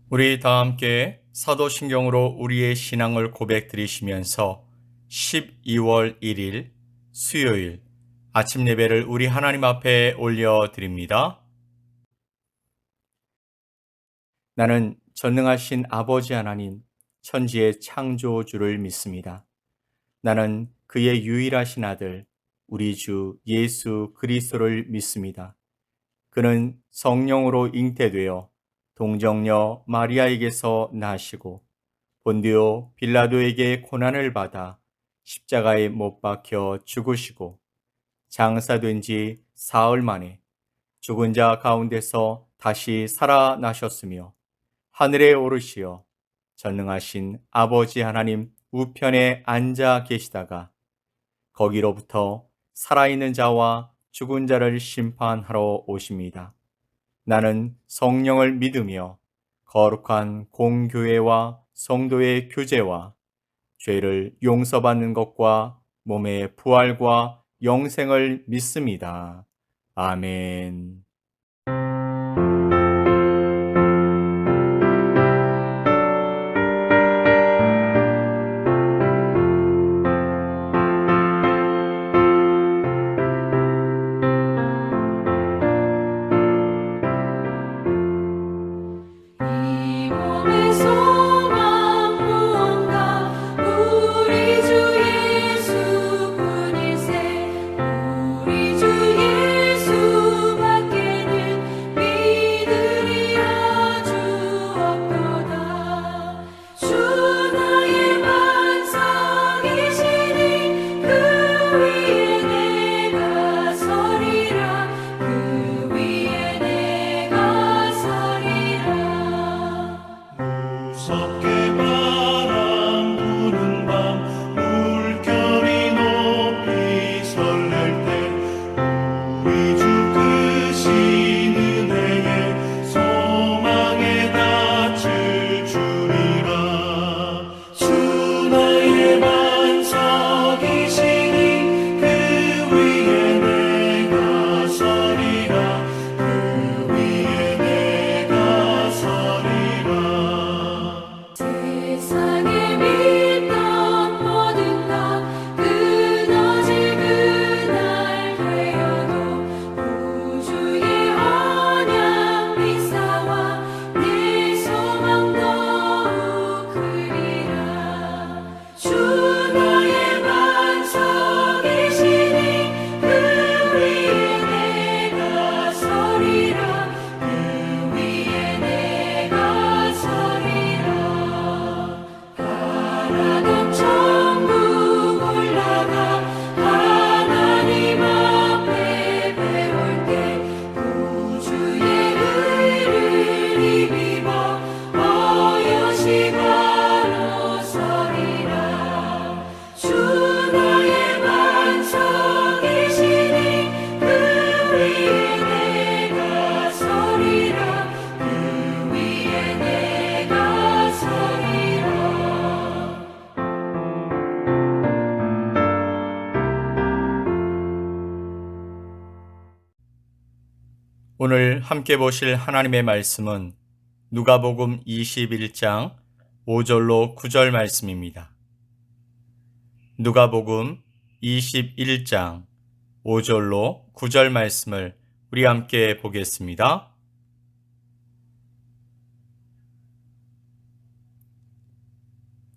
우리 다 함께 사도신경으로 우리의 신앙을 고백드리시면서 12월 1일 수요일 아침 예배를 우리 하나님 앞에 올려드립니다. 나는 전능하신 아버지 하나님, 천지의 창조주를 믿습니다. 나는 그의 유일하신 아들, 우리 주 예수 그리스도를 믿습니다. 그는 성령으로 잉태되어 동정녀 마리아에게서 나시고 본디오 빌라도에게 고난을 받아 십자가에 못 박혀 죽으시고 장사된 지 사흘 만에 죽은 자 가운데서 다시 살아나셨으며 하늘에 오르시어 전능하신 아버지 하나님 우편에 앉아 계시다가 거기로부터 살아있는 자와 죽은 자를 심판하러 오십니다. 나는 성령을 믿으며 거룩한 공교회와 성도의 교제와 죄를 용서받는 것과 몸의 부활과 영생을 믿습니다. 아멘. 이 몸의 소망 무언가 우리 주 예수뿐일세. 우리 주 예수밖에는 믿으리 아주 없도다. 주 나의 반석이시니 그 위에 내가 서리라. 그 위에 내가 서리라. 무섭게 바람 부는 밤 물결이 높이 설렐 때 우리 주 크신 은혜에 소망에 닿을 줄이라. 주 나의 반석이시니 그 위에 내가 서리라. 그 위에 내가 서리라. 세상에 믿던 모든 것 끊어질 그날 되어도 구주의 언약 믿사와 내 소망 더욱 크리라. 주 나의 반석이시니 그 위에 내가 서리라. 그 위에 내가 서리라. 바라던 천국 올라가 하나님 앞에 배울 때 구주의 의를 입어 어여시 바로 서리라. 주 나의 반석이시니 그 위에 내가 서리라. 그 위에 내가 서리라. 오늘 함께 보실 하나님의 말씀은 누가복음 21장 5절로 9절 말씀입니다. 누가복음 21장 5절로 9절 말씀을 우리 함께 보겠습니다.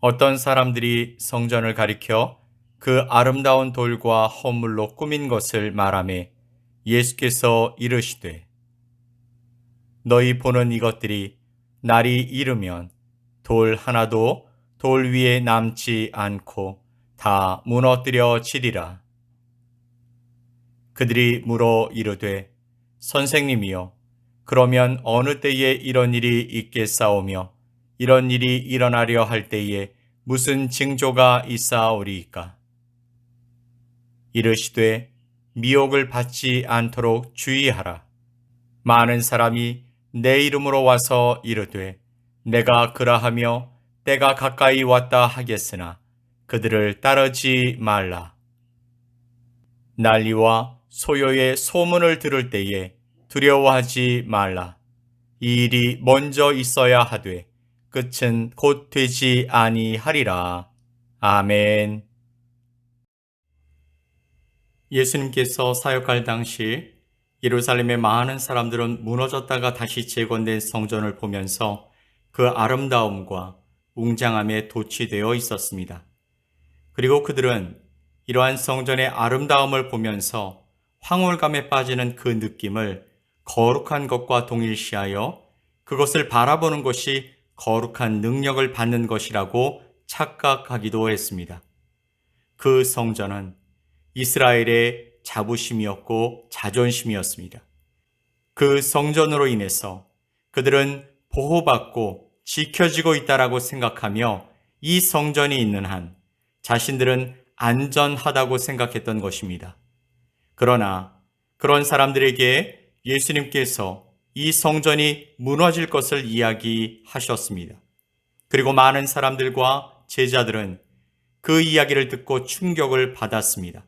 어떤 사람들이 성전을 가리켜 그 아름다운 돌과 허물로 꾸민 것을 말하며 예수께서 이르시되 너희 보는 이것들이 날이 이르면 돌 하나도 돌 위에 남지 않고 다 무너뜨려지리라. 그들이 물어 이르되 선생님이여 그러면 어느 때에 이런 일이 있겠사오며 이런 일이 일어나려 할 때에 무슨 징조가 있사오리이까? 이르시되 미혹을 받지 않도록 주의하라. 많은 사람이 내 이름으로 와서 이르되 내가 그라하며 때가 가까이 왔다 하겠으나 그들을 따르지 말라. 난리와 소요의 소문을 들을 때에 두려워하지 말라. 이 일이 먼저 있어야 하되 끝은 곧 되지 아니하리라. 아멘. 예수님께서 사역할 당시 예루살렘의 많은 사람들은 무너졌다가 다시 재건된 성전을 보면서 그 아름다움과 웅장함에 도취되어 있었습니다. 그리고 그들은 이러한 성전의 아름다움을 보면서 황홀감에 빠지는 그 느낌을 거룩한 것과 동일시하여 그것을 바라보는 것이 거룩한 능력을 받는 것이라고 착각하기도 했습니다. 그 성전은 이스라엘의 자부심이었고 자존심이었습니다. 그 성전으로 인해서 그들은 보호받고 지켜지고 있다라고 생각하며 이 성전이 있는 한 자신들은 안전하다고 생각했던 것입니다. 그러나 그런 사람들에게 예수님께서 이 성전이 무너질 것을 이야기하셨습니다. 그리고 많은 사람들과 제자들은 그 이야기를 듣고 충격을 받았습니다.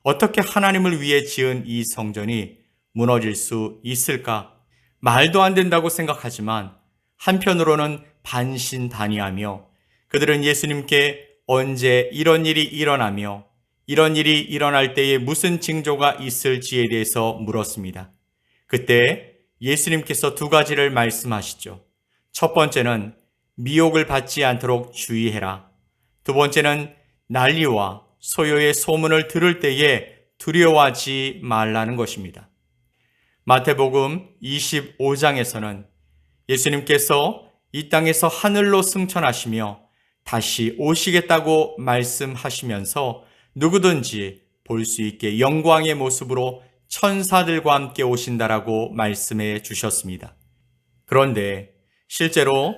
어떻게 하나님을 위해 지은 이 성전이 무너질 수 있을까? 말도 안 된다고 생각하지만 한편으로는 반신단의하며 그들은 예수님께 언제 이런 일이 일어나며 이런 일이 일어날 때에 무슨 징조가 있을지에 대해서 물었습니다. 그때 예수님께서 두 가지를 말씀하시죠. 첫 번째는 미혹을 받지 않도록 주의해라. 두 번째는 난리와 소요의 소문을 들을 때에 두려워하지 말라는 것입니다. 마태복음 25장에서는 예수님께서 이 땅에서 하늘로 승천하시며 다시 오시겠다고 말씀하시면서 누구든지 볼 수 있게 영광의 모습으로 천사들과 함께 오신다라고 말씀해 주셨습니다. 그런데 실제로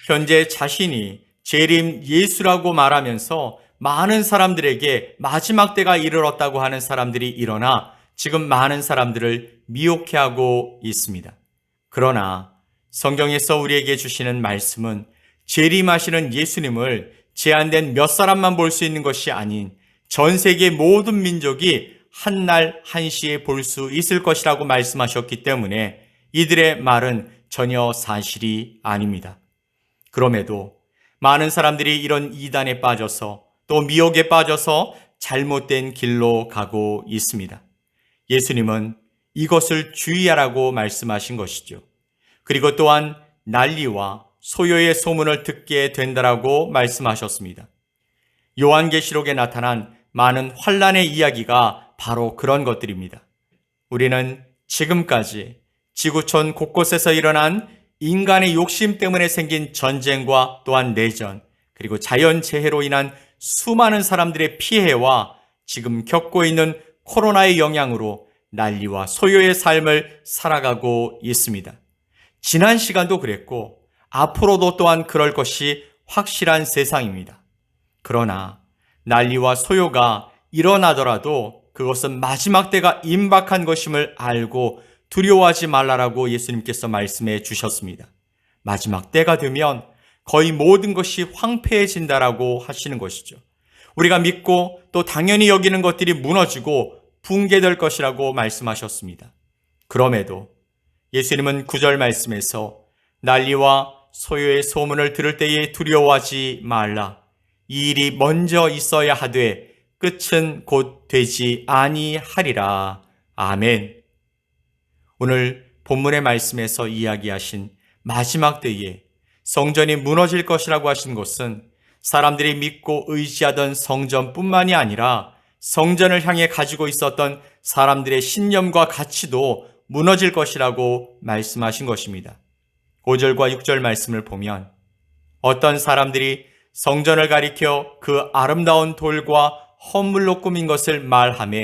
현재 자신이 재림 예수라고 말하면서 많은 사람들에게 마지막 때가 이르렀다고 하는 사람들이 일어나 지금 많은 사람들을 미혹해하고 있습니다. 그러나 성경에서 우리에게 주시는 말씀은 재림하시는 예수님을 제한된 몇 사람만 볼 수 있는 것이 아닌 전 세계 모든 민족이 한날 한시에 볼 수 있을 것이라고 말씀하셨기 때문에 이들의 말은 전혀 사실이 아닙니다. 그럼에도 많은 사람들이 이런 이단에 빠져서 또 미혹에 빠져서 잘못된 길로 가고 있습니다. 예수님은 이것을 주의하라고 말씀하신 것이죠. 그리고 또한 난리와 소요의 소문을 듣게 된다라고 말씀하셨습니다. 요한계시록에 나타난 많은 환란의 이야기가 바로 그런 것들입니다. 우리는 지금까지 지구촌 곳곳에서 일어난 인간의 욕심 때문에 생긴 전쟁과 또한 내전, 그리고 자연재해로 인한 수많은 사람들의 피해와 지금 겪고 있는 코로나의 영향으로 난리와 소요의 삶을 살아가고 있습니다. 지난 시간도 그랬고 앞으로도 또한 그럴 것이 확실한 세상입니다. 그러나 난리와 소요가 일어나더라도 그것은 마지막 때가 임박한 것임을 알고 두려워하지 말라라고 예수님께서 말씀해 주셨습니다. 마지막 때가 되면 거의 모든 것이 황폐해진다라고 하시는 것이죠. 우리가 믿고 또 당연히 여기는 것들이 무너지고 붕괴될 것이라고 말씀하셨습니다. 그럼에도 예수님은 9절 말씀에서 난리와 소요의 소문을 들을 때에 두려워하지 말라. 이 일이 먼저 있어야 하되 끝은 곧 되지 아니하리라. 아멘. 오늘 본문의 말씀에서 이야기하신 마지막 때에 성전이 무너질 것이라고 하신 것은 사람들이 믿고 의지하던 성전뿐만이 아니라 성전을 향해 가지고 있었던 사람들의 신념과 가치도 무너질 것이라고 말씀하신 것입니다. 5절과 6절 말씀을 보면 어떤 사람들이 성전을 가리켜 그 아름다운 돌과 헌물로 꾸민 것을 말하며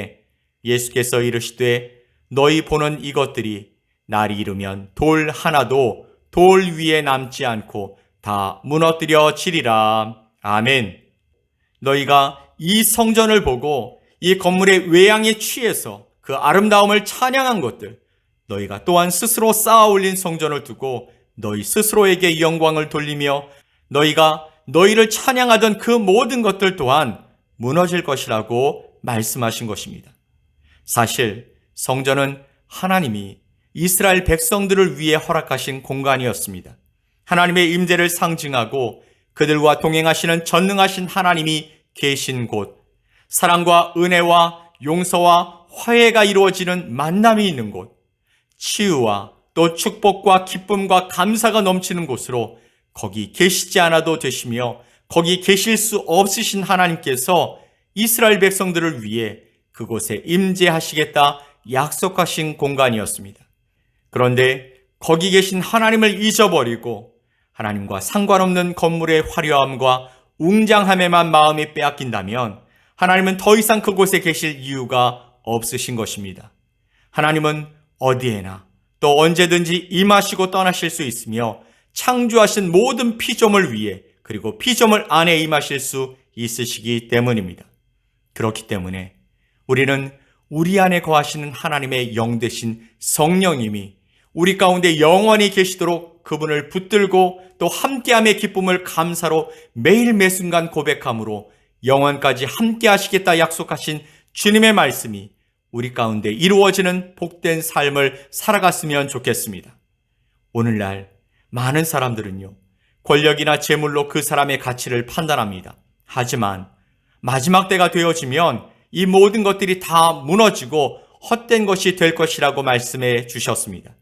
예수께서 이르시되 너희 보는 이것들이 날이 이르면 돌 하나도 돌 위에 남지 않고 다 무너뜨려지리라. 아멘. 너희가 이 성전을 보고 이 건물의 외양에 취해서 그 아름다움을 찬양한 것들, 너희가 또한 스스로 쌓아 올린 성전을 두고 너희 스스로에게 영광을 돌리며 너희가 너희를 찬양하던 그 모든 것들 또한 무너질 것이라고 말씀하신 것입니다. 사실 성전은 하나님이 이스라엘 백성들을 위해 허락하신 공간이었습니다. 하나님의 임재를 상징하고 그들과 동행하시는 전능하신 하나님이 계신 곳, 사랑과 은혜와 용서와 화해가 이루어지는 만남이 있는 곳, 치유와 또 축복과 기쁨과 감사가 넘치는 곳으로 거기 계시지 않아도 되시며 거기 계실 수 없으신 하나님께서 이스라엘 백성들을 위해 그곳에 임재하시겠다 약속하신 공간이었습니다. 그런데 거기 계신 하나님을 잊어버리고 하나님과 상관없는 건물의 화려함과 웅장함에만 마음이 빼앗긴다면 하나님은 더 이상 그곳에 계실 이유가 없으신 것입니다. 하나님은 어디에나 또 언제든지 임하시고 떠나실 수 있으며 창조하신 모든 피조물 위에 그리고 피조물 안에 임하실 수 있으시기 때문입니다. 그렇기 때문에 우리는 우리 안에 거하시는 하나님의 영 되신 성령님이 우리 가운데 영원히 계시도록 그분을 붙들고 또 함께함의 기쁨을 감사로 매일 매순간 고백함으로 영원까지 함께 하시겠다 약속하신 주님의 말씀이 우리 가운데 이루어지는 복된 삶을 살아갔으면 좋겠습니다. 오늘날 많은 사람들은요, 권력이나 재물로 그 사람의 가치를 판단합니다. 하지만 마지막 때가 되어지면 이 모든 것들이 다 무너지고 헛된 것이 될 것이라고 말씀해 주셨습니다.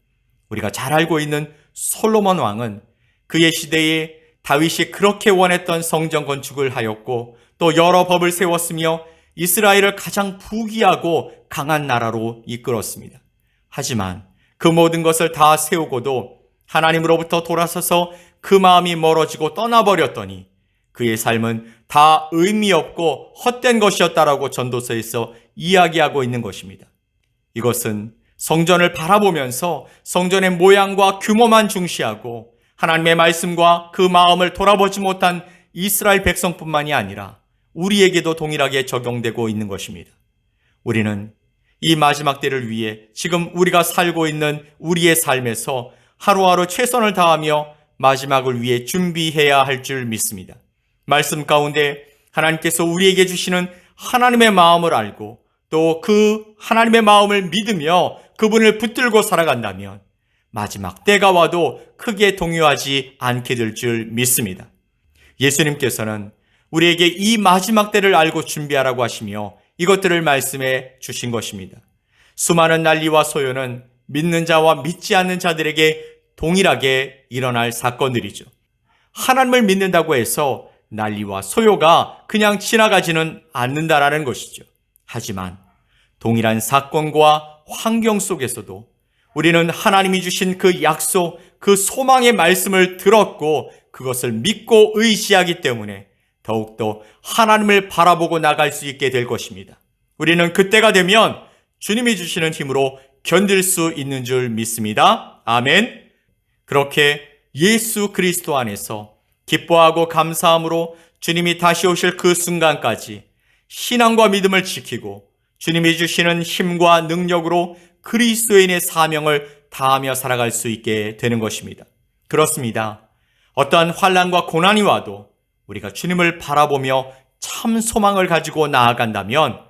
우리가 잘 알고 있는 솔로몬 왕은 그의 시대에 다윗이 그렇게 원했던 성전 건축을 하였고 또 여러 법을 세웠으며 이스라엘을 가장 부귀하고 강한 나라로 이끌었습니다. 하지만 그 모든 것을 다 세우고도 하나님으로부터 돌아서서 그 마음이 멀어지고 떠나버렸더니 그의 삶은 다 의미 없고 헛된 것이었다라고 전도서에서 이야기하고 있는 것입니다. 이것은 성전을 바라보면서 성전의 모양과 규모만 중시하고 하나님의 말씀과 그 마음을 돌아보지 못한 이스라엘 백성뿐만이 아니라 우리에게도 동일하게 적용되고 있는 것입니다. 우리는 이 마지막 때를 위해 지금 우리가 살고 있는 우리의 삶에서 하루하루 최선을 다하며 마지막을 위해 준비해야 할 줄 믿습니다. 말씀 가운데 하나님께서 우리에게 주시는 하나님의 마음을 알고 또 그 하나님의 마음을 믿으며 그분을 붙들고 살아간다면 마지막 때가 와도 크게 동요하지 않게 될 줄 믿습니다. 예수님께서는 우리에게 이 마지막 때를 알고 준비하라고 하시며 이것들을 말씀해 주신 것입니다. 수많은 난리와 소요는 믿는 자와 믿지 않는 자들에게 동일하게 일어날 사건들이죠. 하나님을 믿는다고 해서 난리와 소요가 그냥 지나가지는 않는다라는 것이죠. 하지만 동일한 사건과 환경 속에서도 우리는 하나님이 주신 그 약속, 그 소망의 말씀을 들었고 그것을 믿고 의지하기 때문에 더욱더 하나님을 바라보고 나갈 수 있게 될 것입니다. 우리는 그때가 되면 주님이 주시는 힘으로 견딜 수 있는 줄 믿습니다. 아멘. 그렇게 예수 그리스도 안에서 기뻐하고 감사함으로 주님이 다시 오실 그 순간까지 신앙과 믿음을 지키고 주님이 주시는 힘과 능력으로 그리스도인의 사명을 다하며 살아갈 수 있게 되는 것입니다. 그렇습니다. 어떠한 환난과 고난이 와도 우리가 주님을 바라보며 참 소망을 가지고 나아간다면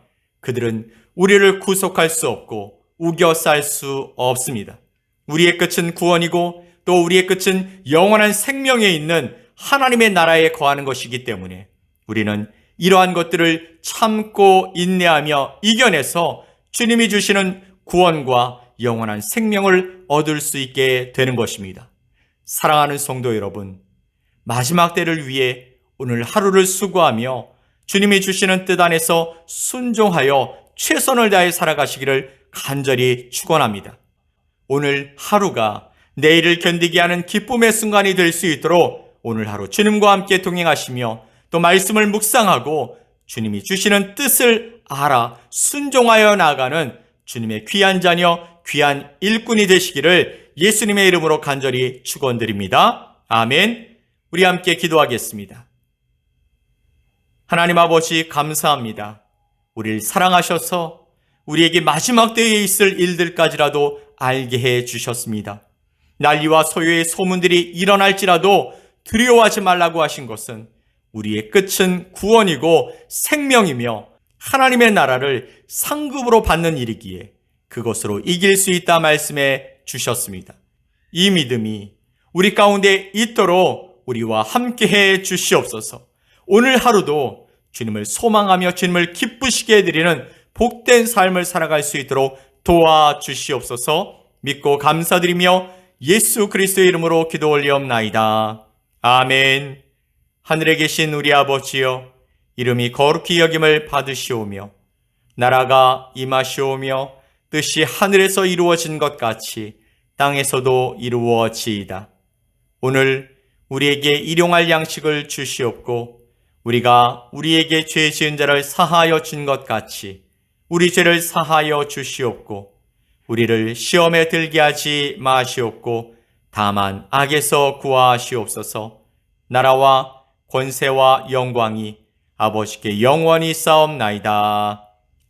그들은 우리를 구속할 수 없고 우겨쌀 수 없습니다. 우리의 끝은 구원이고 또 우리의 끝은 영원한 생명에 있는 하나님의 나라에 거하는 것이기 때문에 우리는 이러한 것들을 참고 인내하며 이겨내서 주님이 주시는 구원과 영원한 생명을 얻을 수 있게 되는 것입니다. 사랑하는 성도 여러분, 마지막 때를 위해 오늘 하루를 수고하며 주님이 주시는 뜻 안에서 순종하여 최선을 다해 살아가시기를 간절히 축원합니다. 오늘 하루가 내일을 견디게 하는 기쁨의 순간이 될 수 있도록 오늘 하루 주님과 함께 동행하시며 또 말씀을 묵상하고 주님이 주시는 뜻을 알아 순종하여 나아가는 주님의 귀한 자녀, 귀한 일꾼이 되시기를 예수님의 이름으로 간절히 축원드립니다. 아멘. 우리 함께 기도하겠습니다. 하나님 아버지 감사합니다. 우리를 사랑하셔서 우리에게 마지막 때에 있을 일들까지라도 알게 해 주셨습니다. 난리와 소요의 소문들이 일어날지라도 두려워하지 말라고 하신 것은 우리의 끝은 구원이고 생명이며 하나님의 나라를 상급으로 받는 일이기에 그것으로 이길 수 있다 말씀해 주셨습니다. 이 믿음이 우리 가운데 있도록 우리와 함께해 주시옵소서. 오늘 하루도 주님을 소망하며 주님을 기쁘시게 해드리는 복된 삶을 살아갈 수 있도록 도와주시옵소서. 믿고 감사드리며 예수 그리스도의 이름으로 기도 올리옵나이다. 아멘. 하늘에 계신 우리 아버지여, 이름이 거룩히 여김을 받으시오며 나라가 임하시오며 뜻이 하늘에서 이루어진 것 같이 땅에서도 이루어지이다. 오늘 우리에게 일용할 양식을 주시옵고 우리가 우리에게 죄 지은 자를 사하여 준 것 같이 우리 죄를 사하여 주시옵고 우리를 시험에 들게 하지 마시옵고 다만 악에서 구하시옵소서. 나라와 권세와 영광이 아버지께 영원히 싸움나이다.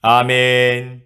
아멘.